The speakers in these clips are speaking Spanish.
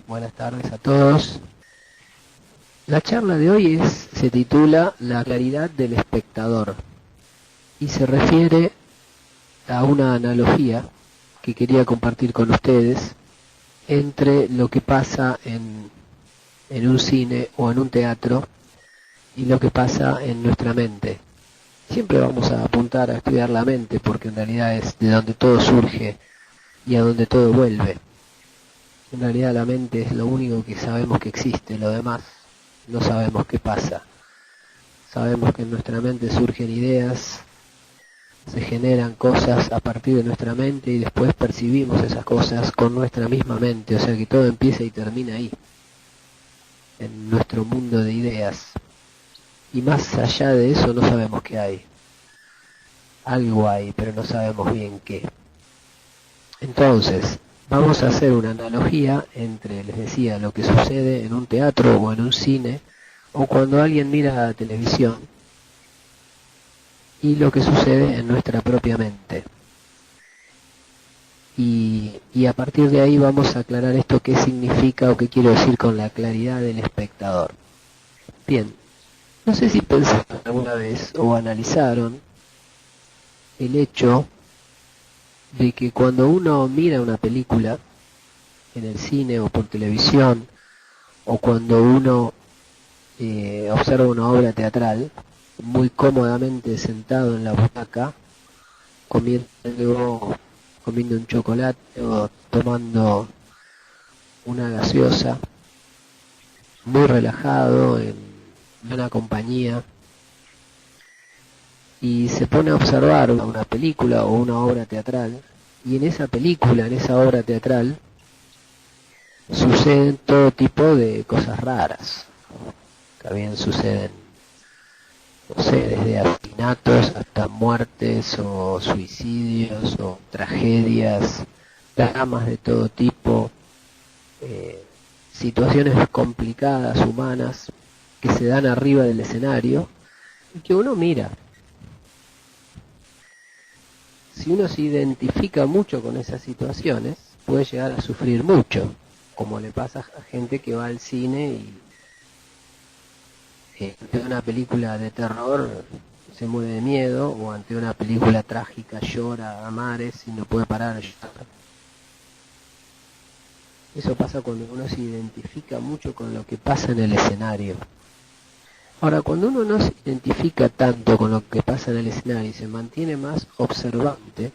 Buenas tardes a todos. La charla de hoy se titula La claridad del espectador y se refiere a una analogía que quería compartir con ustedes entre lo que pasa en un cine o en un teatro y lo que pasa en nuestra mente. Siempre vamos a apuntar a estudiar la mente porque en realidad es de donde todo surge y a donde todo vuelve. En realidad la mente es lo único que sabemos que existe, lo demás no sabemos qué pasa. Sabemos que en nuestra mente surgen ideas, se generan cosas a partir de nuestra mente y después percibimos esas cosas con nuestra misma mente, o sea que todo empieza y termina ahí, en nuestro mundo de ideas. Y más allá de eso no sabemos qué hay. Algo hay, pero no sabemos bien qué. Entonces, vamos a hacer una analogía entre, les decía, lo que sucede en un teatro o en un cine, o cuando alguien mira la televisión, y lo que sucede en nuestra propia mente. Y a partir de ahí vamos a aclarar esto, qué significa o qué quiero decir con la claridad del espectador. Bien, no sé si pensaron alguna vez o analizaron el hecho de que cuando uno mira una película en el cine o por televisión, o cuando uno observa una obra teatral, muy cómodamente sentado en la butaca, comiendo un chocolate o tomando una gaseosa, muy relajado, en buena compañía, y se pone a observar una película o una obra teatral, y en esa película, en esa obra teatral, suceden todo tipo de cosas raras. También suceden, no sé, desde asesinatos hasta muertes o suicidios o tragedias, dramas de todo tipo, situaciones complicadas, humanas, que se dan arriba del escenario y que uno mira. Si uno se identifica mucho con esas situaciones, puede llegar a sufrir mucho, como le pasa a gente que va al cine y ante una película de terror se muere de miedo, o ante una película trágica llora a mares y no puede parar de llorar. Eso pasa cuando uno se identifica mucho con lo que pasa en el escenario. Ahora, cuando uno no se identifica tanto con lo que pasa en el escenario y se mantiene más observante,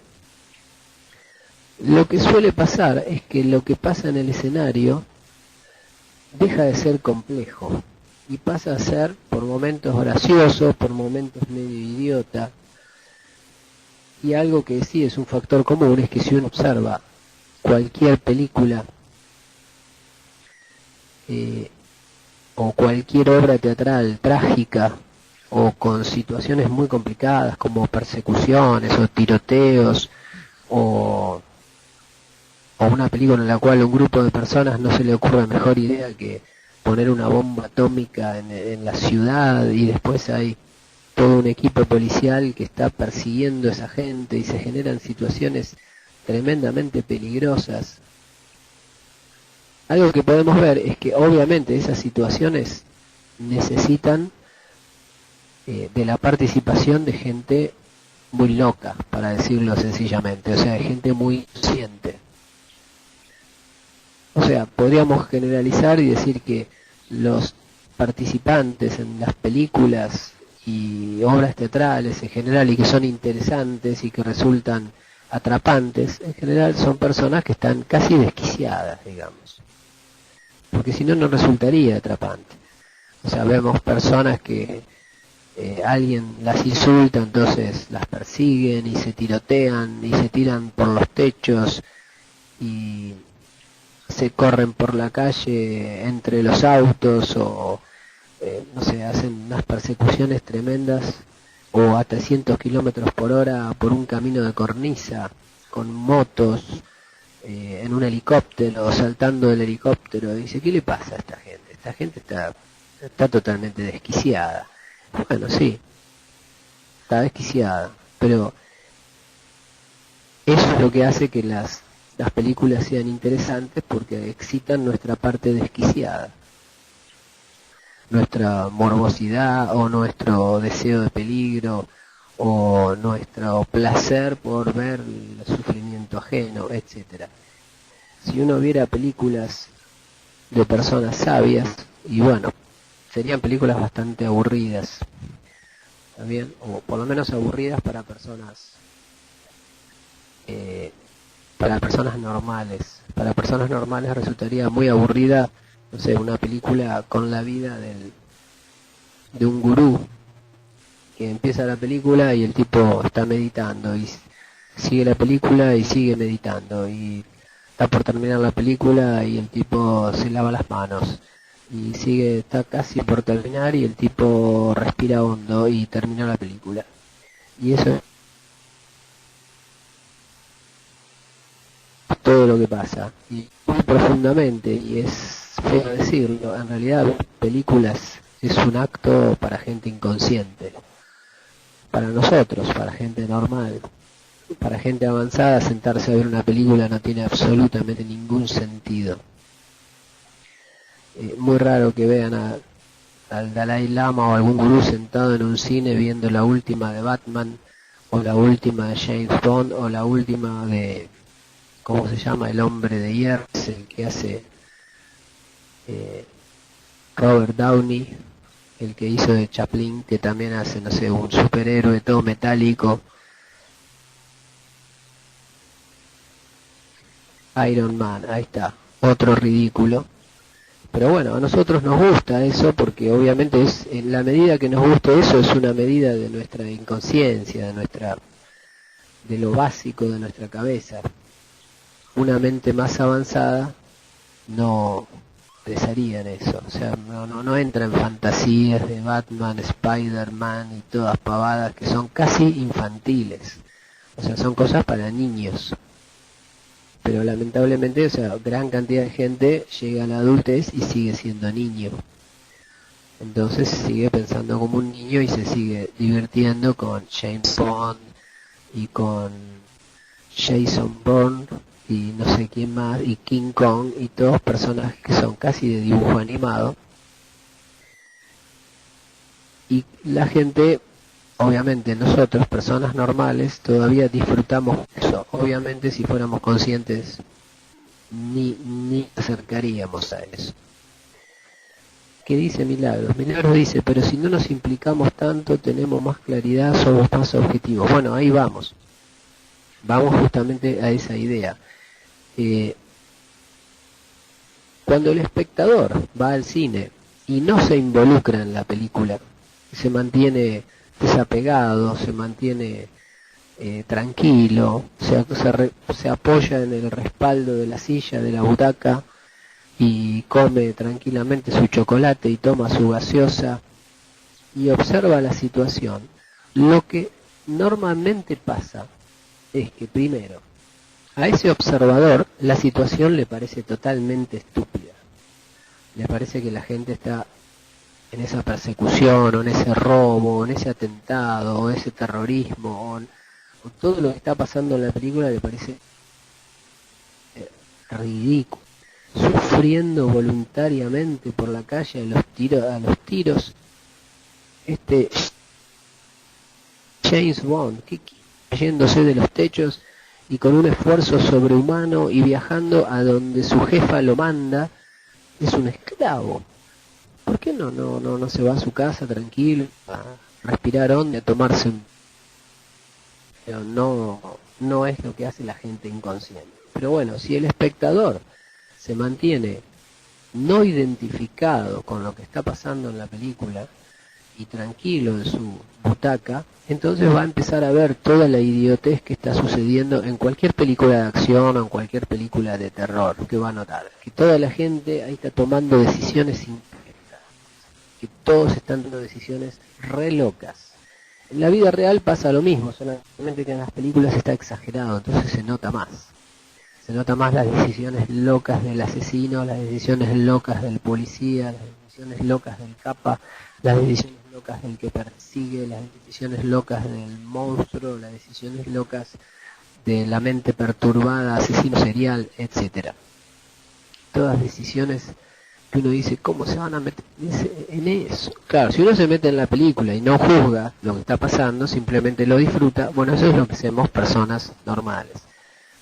lo que suele pasar es que lo que pasa en el escenario deja de ser complejo y pasa a ser por momentos gracioso, por momentos medio idiota. Y algo que sí es un factor común es que si uno observa cualquier película o cualquier obra teatral trágica o con situaciones muy complicadas como persecuciones o tiroteos o una película en la cual a un grupo de personas no se le ocurre mejor idea que poner una bomba atómica en la ciudad, y después hay todo un equipo policial que está persiguiendo a esa gente y se generan situaciones tremendamente peligrosas. Algo que podemos ver es que obviamente esas situaciones necesitan de la participación de gente muy loca, para decirlo sencillamente, o sea, de gente muy consciente. O sea, podríamos generalizar y decir que los participantes en las películas y obras teatrales en general, y que son interesantes y que resultan atrapantes, en general son personas que están casi desquiciadas, digamos. Porque si no, no resultaría atrapante. O sea, vemos personas que alguien las insulta, entonces las persiguen y se tirotean y se tiran por los techos y se corren por la calle entre los autos o no sé, hacen unas persecuciones tremendas o a 300 kilómetros por hora por un camino de cornisa con motos, en un helicóptero, saltando del helicóptero. Dice, ¿qué le pasa a esta gente? Esta gente está totalmente desquiciada. Bueno, sí, está desquiciada, pero eso es lo que hace que las las películas sean interesantes porque excitan nuestra parte desquiciada, nuestra morbosidad o nuestro deseo de peligro o nuestro placer por ver el sufrimiento ajeno, etcétera. Si uno viera películas de personas sabias, y bueno, serían películas bastante aburridas, ¿está bien? O por lo menos aburridas para personas normales. Para personas normales resultaría muy aburrida, no sé, una película con la vida de un gurú, que empieza la película y el tipo está meditando y sigue la película y sigue meditando y está por terminar la película y el tipo se lava las manos y está casi por terminar y el tipo respira hondo y termina la película. Y eso es todo lo que pasa. Y muy profundamente, y es feo decirlo, en realidad ver películas es un acto para gente inconsciente. Para nosotros, para gente normal, para gente avanzada, sentarse a ver una película no tiene absolutamente ningún sentido. Muy raro que vean al Dalai Lama o algún gurú sentado en un cine viendo la última de Batman o la última de James Bond o la última de, ¿cómo se llama? El hombre de hierro, el que hace Robert Downey, el que hizo de Chaplin, que también hace, no sé, un superhéroe todo metálico. Iron Man, ahí está, otro ridículo. Pero bueno, a nosotros nos gusta eso porque obviamente es, en la medida que nos guste eso, es una medida de nuestra inconsciencia, de lo básico de nuestra cabeza. Una mente más avanzada no pensaría en eso, o sea, no entra en fantasías de Batman, Spider-Man y todas pavadas que son casi infantiles, o sea, son cosas para niños. Pero lamentablemente, o sea, gran cantidad de gente llega a la adultez y sigue siendo niño. Entonces sigue pensando como un niño y se sigue divirtiendo con James Bond y con Jason Bourne y no sé quién más, y King Kong y todos personajes que son casi de dibujo animado. Y la gente, obviamente nosotros, personas normales, todavía disfrutamos eso. Obviamente si fuéramos conscientes ni acercaríamos a eso. ¿Qué dice Milagros? Milagros dice, pero si no nos implicamos tanto, tenemos más claridad, somos más objetivos. Bueno, ahí vamos. Vamos justamente a esa idea. Cuando el espectador va al cine y no se involucra en la película, se mantiene desapegado, se mantiene tranquilo, se apoya en el respaldo de la silla, de la butaca, y come tranquilamente su chocolate y toma su gaseosa y observa la situación, lo que normalmente pasa es que primero, a ese observador la situación le parece totalmente estúpida. Le parece que la gente está en esa persecución, o en ese robo, o en ese atentado, o ese terrorismo, o todo lo que está pasando en la película le parece ridículo. Sufriendo voluntariamente por la calle a los tiros, este James Bond, que cayéndose de los techos y con un esfuerzo sobrehumano y viajando a donde su jefa lo manda, es un esclavo. ¿Por qué no se va a su casa tranquilo, a respirar hondo, a tomarse un... Pero no es lo que hace la gente inconsciente. Pero bueno, si el espectador se mantiene no identificado con lo que está pasando en la película y tranquilo en su butaca, entonces va a empezar a ver toda la idiotez que está sucediendo en cualquier película de acción o en cualquier película de terror, que va a notar que toda la gente ahí está tomando decisiones incorrectas, que todos están tomando decisiones re locas. En la vida real pasa lo mismo, solamente que en las películas está exagerado, entonces se nota más. Se nota más las decisiones locas del asesino, las decisiones locas del policía, las decisiones locas del capa, las decisiones locas del que persigue, las decisiones locas del monstruo, las decisiones locas de la mente perturbada, asesino serial, etcétera. Todas decisiones que uno dice, ¿cómo se van a meter en eso? Claro, si uno se mete en la película y no juzga lo que está pasando, simplemente lo disfruta, bueno, eso es lo que hacemos personas normales.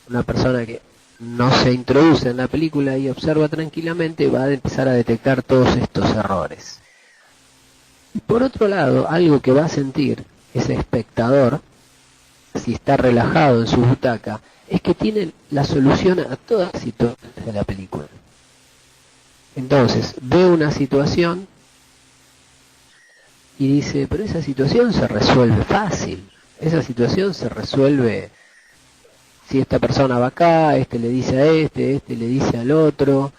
Una persona que no se introduce en la película y observa tranquilamente va a empezar a detectar todos estos errores. Y por otro lado, algo que va a sentir ese espectador, si está relajado en su butaca, es que tiene la solución a todas las situaciones de la película. Entonces, ve una situación y dice, pero esa situación se resuelve fácil, esa situación se resuelve si esta persona va acá, este le dice a este le dice al otro,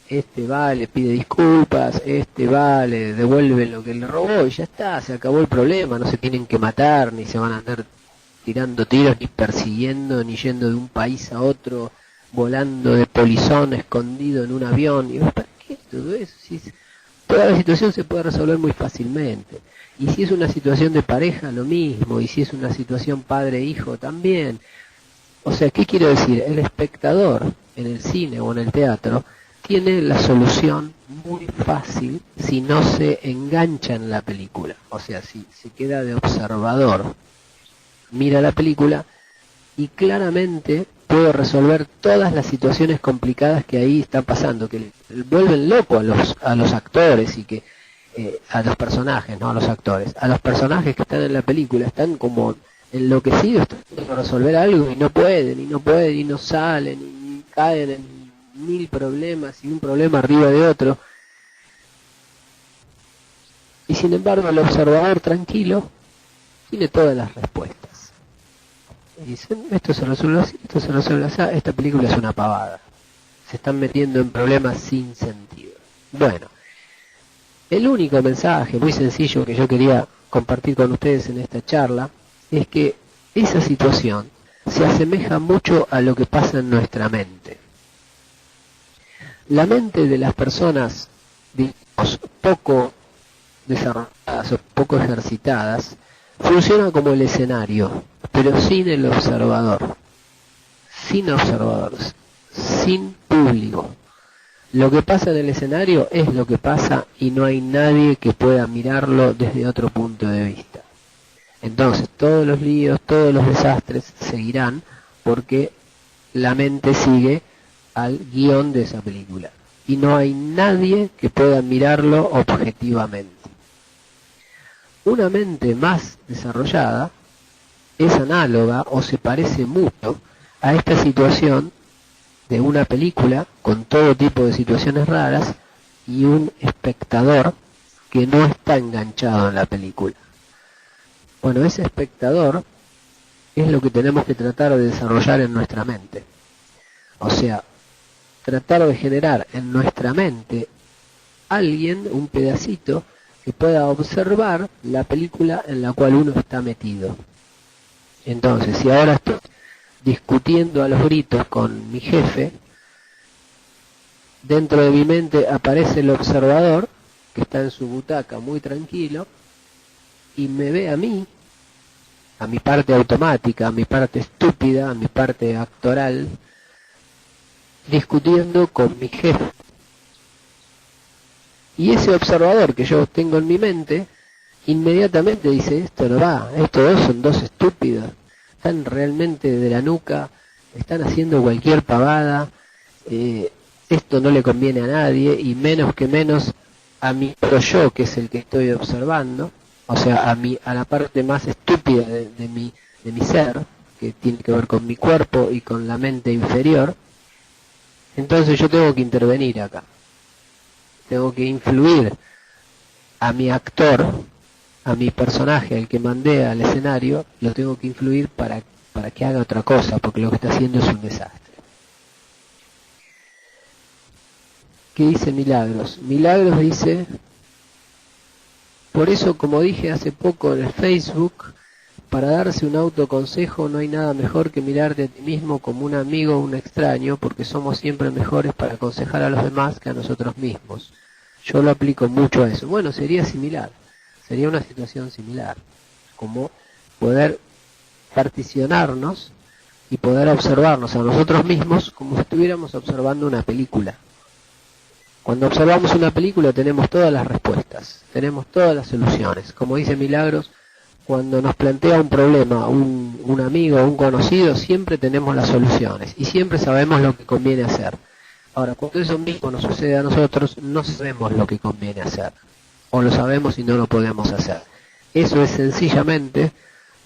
este va, le pide disculpas, este va, le devuelve lo que le robó y ya está, se acabó el problema, no se tienen que matar, ni se van a andar tirando tiros, ni persiguiendo, ni yendo de un país a otro, volando de polizón, escondido en un avión. Y ¿para qué todo eso? Si toda la situación se puede resolver muy fácilmente. Y si es una situación de pareja, lo mismo. Y si es una situación padre-hijo, también. O sea, ¿qué quiero decir? El espectador en el cine o en el teatro tiene la solución muy fácil si no se engancha en la película. O sea, si se queda de observador, mira la película y claramente puedo resolver todas las situaciones complicadas que ahí están pasando, que vuelven loco a los actores y que a los personajes, no a los actores, a los personajes que están en la película, están como enloquecidos, están por resolver algo y no pueden, y no salen, y caen en mil problemas y un problema arriba de otro. Y sin embargo el observador tranquilo tiene todas las respuestas. Y dicen, esto se resuelve así, esto se resuelve así, esta película es una pavada. Se están metiendo en problemas sin sentido. Bueno, el único mensaje muy sencillo que yo quería compartir con ustedes en esta charla es que esa situación se asemeja mucho a lo que pasa en nuestra mente. La mente de las personas, digamos, poco desarrolladas o poco ejercitadas, funciona como el escenario, pero sin el observador, sin observadores, sin público. Lo que pasa en el escenario es lo que pasa y no hay nadie que pueda mirarlo desde otro punto de vista. Entonces todos los líos, todos los desastres seguirán porque la mente sigue al guión de esa película y no hay nadie que pueda mirarlo objetivamente. Una mente más desarrollada es análoga o se parece mucho a esta situación de una película con todo tipo de situaciones raras y un espectador que no está enganchado en la película. Bueno, ese espectador es lo que tenemos que tratar de desarrollar en nuestra mente. O sea, tratar de generar en nuestra mente alguien, un pedacito, que pueda observar la película en la cual uno está metido. Entonces, si ahora estoy discutiendo a los gritos con mi jefe, dentro de mi mente aparece el observador, que está en su butaca muy tranquilo, y me ve a mí, a mi parte automática, a mi parte estúpida, a mi parte actoral, discutiendo con mi jefe. Y ese observador que yo tengo en mi mente, inmediatamente dice, esto no va, estos dos son dos estúpidos, están realmente de la nuca, están haciendo cualquier pavada, esto no le conviene a nadie, y menos que menos a mi pro yo, que es el que estoy observando, o sea, a la parte más estúpida de mi ser, que tiene que ver con mi cuerpo y con la mente inferior. Entonces yo tengo que intervenir acá. Tengo que influir a mi actor, a mi personaje, al que mandé al escenario, lo tengo que influir para que haga otra cosa, porque lo que está haciendo es un desastre. ¿Qué dice Milagros? Milagros dice, por eso, como dije hace poco en el Facebook, para darse un autoconsejo no hay nada mejor que mirarte a ti mismo como un amigo o un extraño, porque somos siempre mejores para aconsejar a los demás que a nosotros mismos. Yo lo aplico mucho a eso. Bueno, sería similar, sería una situación similar, como poder particionarnos y poder observarnos a nosotros mismos como si estuviéramos observando una película. Cuando observamos una película tenemos todas las respuestas, tenemos todas las soluciones. Como dice Milagros, cuando nos plantea un problema un amigo o un conocido, siempre tenemos las soluciones y siempre sabemos lo que conviene hacer. Ahora, cuando eso mismo nos sucede a nosotros, no sabemos lo que conviene hacer, o lo sabemos y no lo podemos hacer. Eso es sencillamente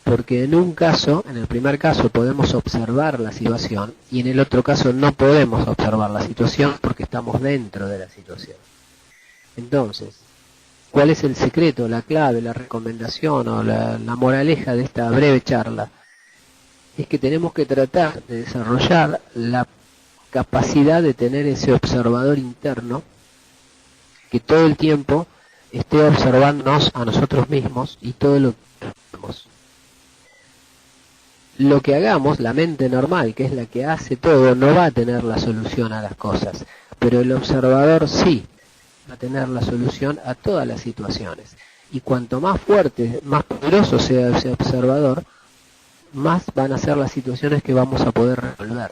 porque en un caso, en el primer caso, podemos observar la situación y en el otro caso no podemos observar la situación porque estamos dentro de la situación. Entonces, ¿cuál es el secreto, la clave, la recomendación o la moraleja de esta breve charla? Es que tenemos que tratar de desarrollar la capacidad de tener ese observador interno que todo el tiempo esté observándonos a nosotros mismos y todo lo que hacemos. Lo que hagamos, la mente normal, que es la que hace todo, no va a tener la solución a las cosas, pero el observador sí va a tener la solución a todas las situaciones. Y cuanto más fuerte, más poderoso sea ese observador, más van a ser las situaciones que vamos a poder resolver.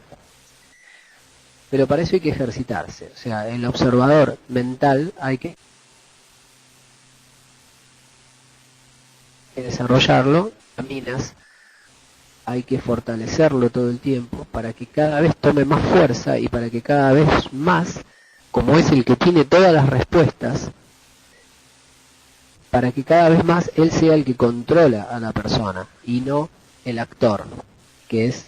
Pero para eso hay que ejercitarse, o sea, el observador mental hay que desarrollarlo, caminas, hay que fortalecerlo todo el tiempo para que cada vez tome más fuerza y para que cada vez más, como es el que tiene todas las respuestas, para que cada vez más él sea el que controla a la persona y no el actor, que es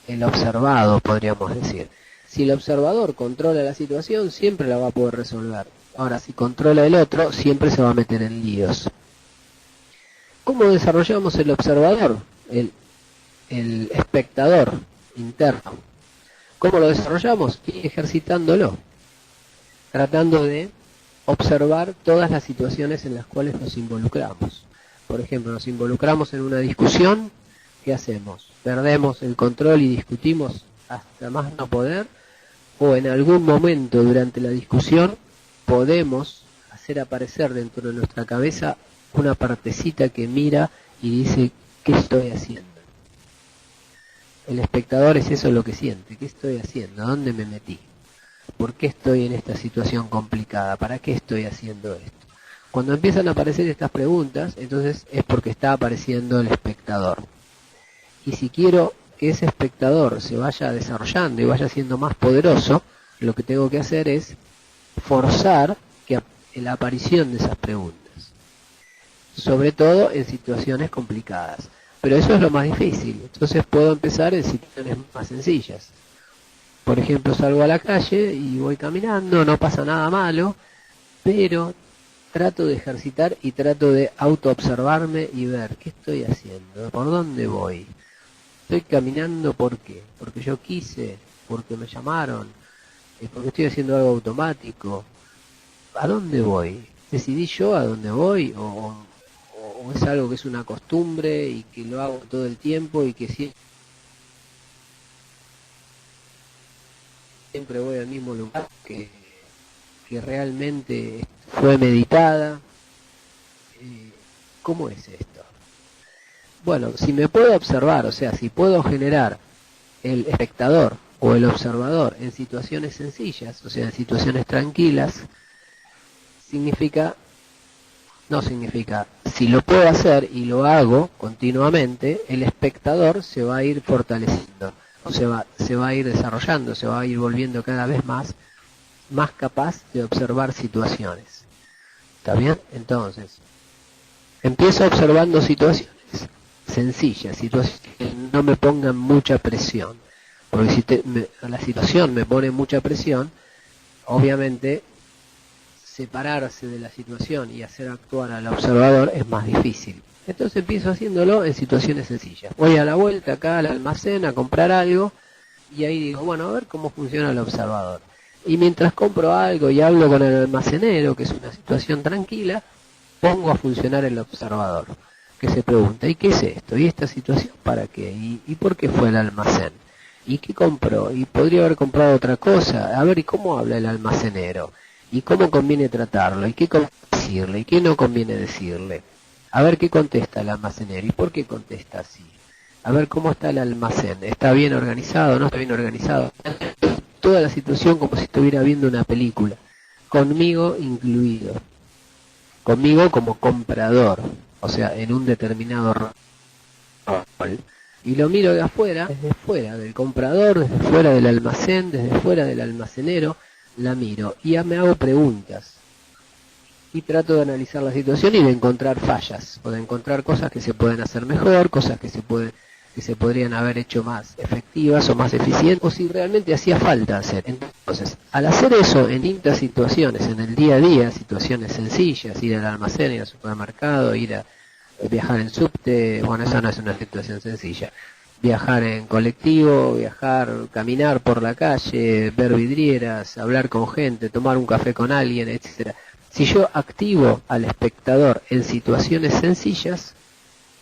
el observado, podríamos decir. Si el observador controla la situación, siempre la va a poder resolver. Ahora, si controla el otro, siempre se va a meter en líos. ¿Cómo desarrollamos el observador? El espectador interno. ¿Cómo lo desarrollamos? Ejercitándolo, tratando de observar todas las situaciones en las cuales nos involucramos. Por ejemplo, nos involucramos en una discusión, ¿qué hacemos? ¿Perdemos el control y discutimos hasta más no poder? ¿O en algún momento durante la discusión podemos hacer aparecer dentro de nuestra cabeza una partecita que mira y dice, ¿qué estoy haciendo? El espectador es eso lo que siente. ¿Qué estoy haciendo? ¿A dónde me metí? ¿Por qué estoy en esta situación complicada? ¿Para qué estoy haciendo esto? Cuando empiezan a aparecer estas preguntas, entonces es porque está apareciendo el espectador. Y si quiero que ese espectador se vaya desarrollando y vaya siendo más poderoso, lo que tengo que hacer es forzar la aparición de esas preguntas. Sobre todo en situaciones complicadas. Pero eso es lo más difícil. Entonces puedo empezar en situaciones más sencillas. Por ejemplo, salgo a la calle y voy caminando, no pasa nada malo, pero trato de ejercitar y trato de autoobservarme y ver qué estoy haciendo, por dónde voy. Estoy caminando, ¿por qué? Porque yo quise, porque me llamaron, porque estoy haciendo algo automático. ¿A dónde voy? ¿Decidí yo a dónde voy? ¿O es algo que es una costumbre y que lo hago todo el tiempo y que siempre voy al mismo lugar, que realmente fue meditada? ¿Cómo es esto? Bueno, si me puedo observar, o sea, si puedo generar el espectador o el observador en situaciones sencillas, o sea, en situaciones tranquilas, si lo puedo hacer y lo hago continuamente, el espectador se va a ir fortaleciendo, o se va a ir desarrollando, se va a ir volviendo cada vez más capaz de observar situaciones. ¿Está bien? Entonces, empiezo observando situaciones sencillas, situaciones que no me pongan mucha presión, porque si la situación me pone mucha presión, obviamente separarse de la situación y hacer actuar al observador es más difícil. Entonces empiezo haciéndolo en situaciones sencillas. Voy a la vuelta acá al almacén a comprar algo y ahí digo, bueno, a ver cómo funciona el observador. Y mientras compro algo y hablo con el almacenero, que es una situación tranquila, pongo a funcionar el observador, que se pregunta, ¿y qué es esto? ¿Y esta situación para qué? ¿Y por qué fue el almacén? ¿Y qué compró? ¿Y podría haber comprado otra cosa? A ver, ¿y cómo habla el almacenero? ¿Y cómo conviene tratarlo? ¿Y qué conviene decirle? ¿Y qué no conviene decirle? A ver qué contesta el almacenero. ¿Y por qué contesta así? a ver cómo está el almacén, está bien organizado, no está bien organizado, toda la situación como si estuviera viendo una película, conmigo incluido, conmigo como comprador, o sea, en un determinado rol. Y lo miro de afuera, desde fuera del comprador, desde fuera del almacén, desde fuera del almacenero, la miro y ya me hago preguntas. Y trato de analizar la situación y de encontrar fallas, o de encontrar cosas que se pueden hacer mejor, cosas que se podrían haber hecho más efectivas o más eficientes, o si realmente hacía falta hacer. Entonces, al hacer eso en distintas situaciones, en el día a día, situaciones sencillas, ir al almacén, ir al supermercado, ir a viajar en subte, bueno, esa no es una situación sencilla. Viajar en colectivo, caminar por la calle, ver vidrieras, hablar con gente, tomar un café con alguien, etcétera. Si yo activo al espectador en situaciones sencillas,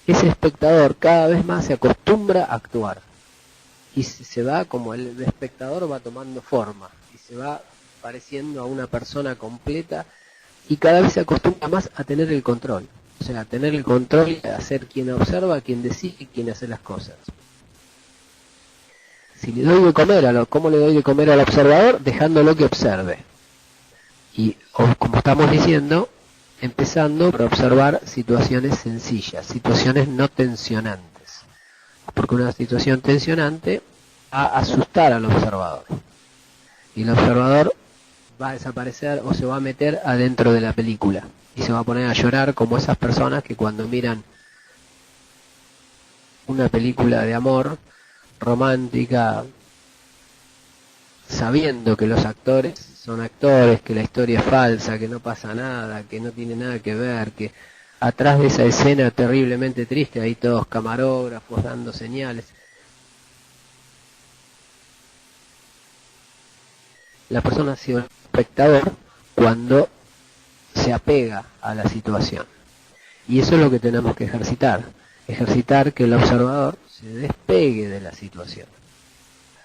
ese espectador cada vez más se acostumbra a actuar. Y se va, como el espectador va tomando forma, y se va pareciendo a una persona completa, y cada vez se acostumbra más a tener el control. O sea, a tener el control, a ser quien observa, quien decide y quien hace las cosas. Si le doy de comer, ¿cómo le doy de comer al observador? Dejándolo que observe. Y, como estamos diciendo, empezando por observar situaciones sencillas, situaciones no tensionantes. Porque una situación tensionante va a asustar al observador. Y el observador va a desaparecer o se va a meter adentro de la película. Y se va a poner a llorar como esas personas que cuando miran una película de amor romántica, sabiendo que los actores son actores, que la historia es falsa, que no pasa nada, que no tiene nada que ver, que atrás de esa escena terriblemente triste hay todos camarógrafos dando señales. La persona ha sido espectador cuando se apega a la situación. Y eso es lo que tenemos que ejercitar que el observador se despegue de la situación.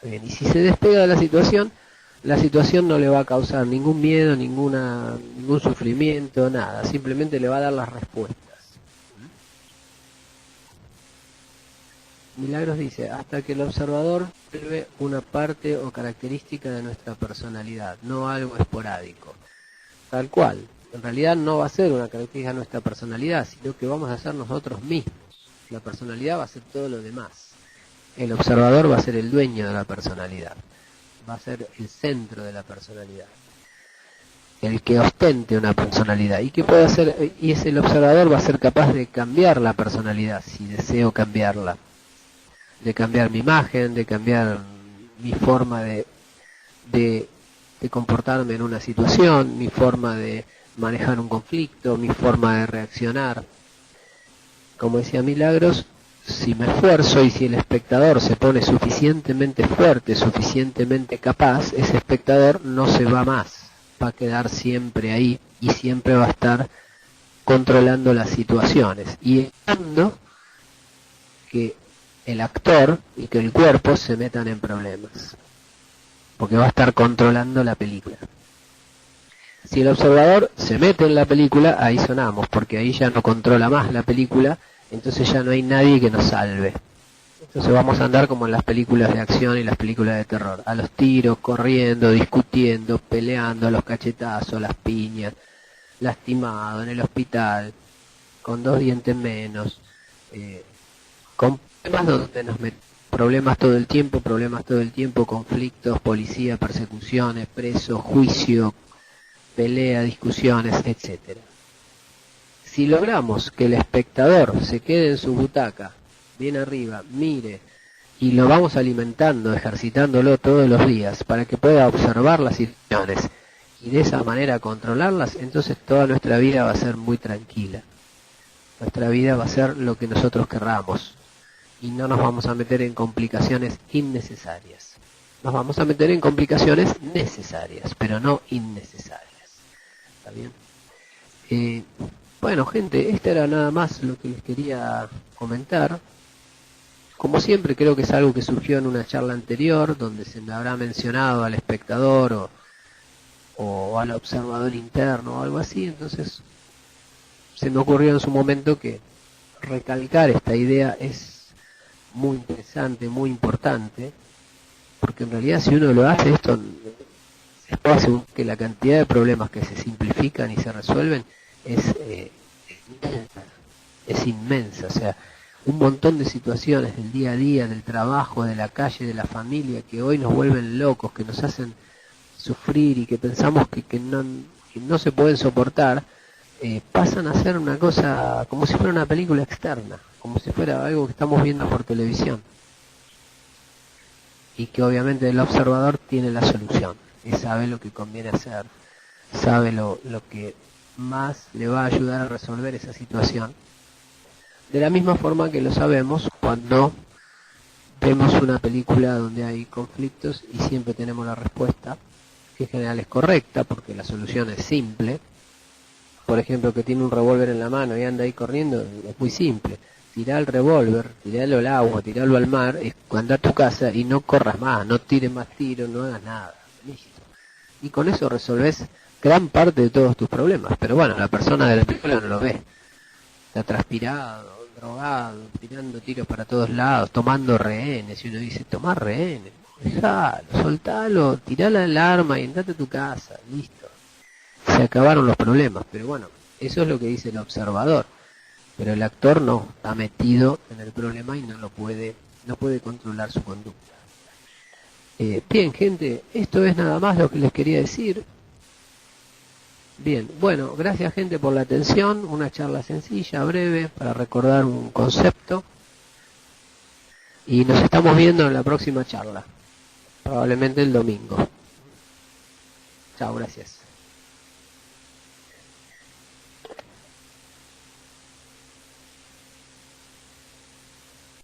Bien, y si se despega de la situación no le va a causar ningún miedo, ningún sufrimiento, nada, simplemente le va a dar las respuestas. Milagros dice, hasta que el observador vuelve una parte o característica de nuestra personalidad, no algo esporádico. Tal cual, en realidad no va a ser una característica de nuestra personalidad, sino que vamos a ser nosotros mismos. La personalidad va a ser todo lo demás. El observador va a ser el dueño de la personalidad, va a ser el centro de la personalidad, el que ostente una personalidad y que puede hacer, y es el observador va a ser capaz de cambiar la personalidad si deseo cambiarla, de cambiar mi imagen, de cambiar mi forma de comportarme en una situación, mi forma de manejar un conflicto, mi forma de reaccionar. Como decía Milagros, si me esfuerzo y si el espectador se pone suficientemente fuerte, suficientemente capaz, ese espectador no se va más, va a quedar siempre ahí y siempre va a estar controlando las situaciones y evitando que el actor y que el cuerpo se metan en problemas, porque va a estar controlando la película. Si el observador se mete en la película, ahí sonamos, porque ahí ya no controla más la película, entonces ya no hay nadie que nos salve. Entonces vamos a andar como en las películas de acción y las películas de terror, a los tiros, corriendo, discutiendo, peleando, a los cachetazos, las piñas, lastimado en el hospital, con 2 dientes menos, con problemas donde nos metemos. Problemas todo el tiempo, conflictos, policía, persecuciones, presos, juicio, pelea, discusiones, etcétera. Si logramos que el espectador se quede en su butaca, bien arriba, mire, y lo vamos alimentando, ejercitándolo todos los días, para que pueda observar las situaciones y de esa manera controlarlas, entonces toda nuestra vida va a ser muy tranquila. Nuestra vida va a ser lo que nosotros querramos. Y no nos vamos a meter en complicaciones innecesarias. Nos vamos a meter en complicaciones necesarias, pero no innecesarias. ¿Está bien? Bueno, gente, esto era nada más lo que les quería comentar. Como siempre, creo que es algo que surgió en una charla anterior, donde se me habrá mencionado al espectador o al observador interno o algo así. Entonces, se me ocurrió en su momento que recalcar esta idea es muy interesante, muy importante, porque en realidad si uno lo hace esto, se puede asegurar que la cantidad de problemas que se simplifican y se resuelven inmensa, es inmensa, o sea, un montón de situaciones del día a día, del trabajo, de la calle, de la familia, que hoy nos vuelven locos, que nos hacen sufrir y que pensamos que no se pueden soportar, pasan a ser una cosa como si fuera una película externa, como si fuera algo que estamos viendo por televisión. Y que obviamente el observador tiene la solución y sabe lo que conviene hacer, sabe lo que más le va a ayudar a resolver esa situación. De la misma forma que lo sabemos cuando vemos una película donde hay conflictos y siempre tenemos la respuesta, que en general es correcta porque la solución es simple. Por ejemplo, que tiene un revólver en la mano y anda ahí corriendo, es muy simple. Tirá el revólver, tiralo al agua, tiralo al mar, anda a tu casa y no corras más, no tires más tiros, no hagas nada. Listo. Y con eso resolves gran parte de todos tus problemas. Pero bueno, la persona de la película no lo ve. Está transpirado, drogado, tirando tiros para todos lados, tomando rehenes. Y uno dice, tomar rehenes, dejalo, soltalo, tirala el arma y andate a tu casa, listo. Se acabaron los problemas, pero bueno, eso es lo que dice el observador. Pero el actor no, está metido en el problema y no puede controlar su conducta. Bien, gente, esto es nada más lo que les quería decir. Bien, bueno, gracias gente por la atención, una charla sencilla, breve, para recordar un concepto. Y nos estamos viendo en la próxima charla, probablemente el domingo. Chao, gracias.